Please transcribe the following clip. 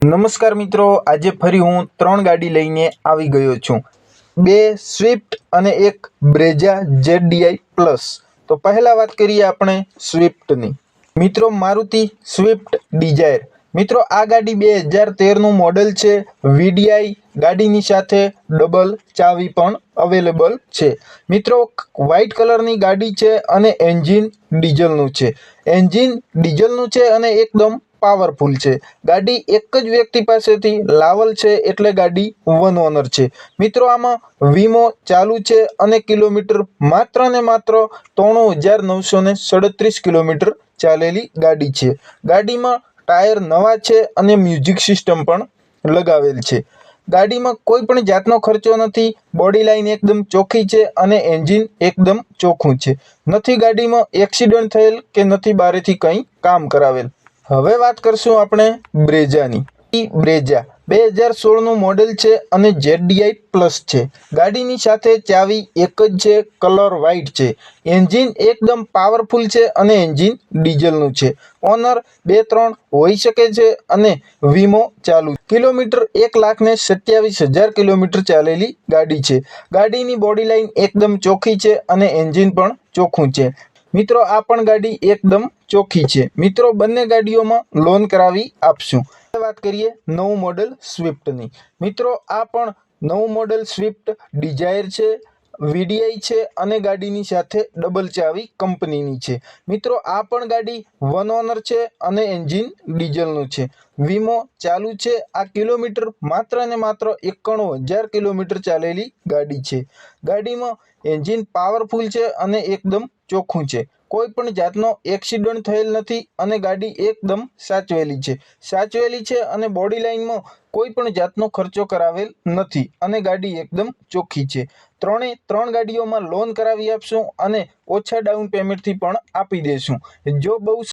નમસ્કાર મિત્રો, આજે ફરી હું 3 ગાડી લઈને આવી ગયો છું, 2 સ્વિફ્ટ અને 1 બ્રેઝા ZDI પ્લસ। તો પહેલા વાત કરીએ આપણે સ્વિફ્ટની। મિત્રો, મારુતિ સ્વિફ્ટ ડિઝાયર। મિત્રો, આ ગાડી 2013નું મોડલ છે। VDI ગાડીની સાથે ડબલ ચાવી પણ અવેલેબલ છે। મિત્રો, વ્હાઇટ કલરની ગાડી છે અને એન્જિન ડીઝલનું છે। એન્જિન ડીઝલનું છે અને એકદમ પાવરફુલ છે। ગાડી એક જ વ્યક્તિ પાસેથી લાવેલ છે, એટલે ગાડી વન ઓનર છે। મિત્રો, આમાં વીમો ચાલુ છે અને કિલોમીટર માત્ર ને માત્ર 93,937 કિલોમીટર ચાલેલી ગાડી છે। ગાડીમાં ટાયર નવા છે અને મ્યુઝિક સિસ્ટમ પણ લગાવેલ છે। ગાડીમાં કોઈ પણ જાતનો ખર્ચો નથી। બોડી લાઈન એકદમ ચોખ્ખી છે અને એન્જિન એકદમ ચોખ્ખું છે। નથી ગાડીમાં એક્સિડન્ટ થયેલ કે નથી બારેથી કંઈ કામ કરાવેલ। હવે વાત કરશું આપણે બ્રેઝાની। બ્રેઝા 2016નું મોડેલ છે અને ZDI પ્લસ છે। ગાડીની સાથે ચાવી એક જ છે, કલર વ્હાઇટ છે। એન્જિન એકદમ પાવરફુલ છે અને એન્જિન ડીઝલનું છે। ઓનર 2-3 હોઈ શકે છે અને વીમો ચાલુ। કિલોમીટર 1,27,000 કિલોમીટર ચાલેલી ગાડી છે। ગાડીની બોડી લાઈન એકદમ ચોખ્ખી છે અને એન્જિન પણ ચોખ્ખું છે। મિત્રો, આ પણ ગાડી એકદમ ચોખ્ખી છે। મિત્રો, બંને ગાડીઓમાં લોન કરાવી આપશું। વાત કરીએ નવું મોડેલ સ્વિફ્ટની। મિત્રો, આ પણ નવું મોડેલ સ્વિફ્ટ ડિઝાયર છે। VDI છે અને ગાડીની સાથે ડબલ ચાવી કંપનીની છે। મિત્રો, આ પણ ગાડી વન ઓનર છે અને એન્જિન ડીઝલનું છે। વીમો ચાલુ છે। આ કિલોમીટર માત્ર ને માત્ર 91,000 કિલોમીટર ચાલેલી ગાડી છે। ગાડીમાં એન્જિન પાવરફુલ છે અને એકદમ ચોખ્ખું છે। કોઈ પણ જાતનો એક્સિડન્ટ થયેલ નથી અને ગાડી એકદમ સાચવેલી છે અને બોડી લાઈનમાં કોઈ પણ જાતનો ખર્ચો કરાવેલ નથી અને ગાડી એકદમ ચોખ્ખી છે। 3 ગાડીઓમાં લોન કરાવી આપશું અને ઓછા ડાઉન પેમેન્ટથી પણ આપી દેશું। જો બહુ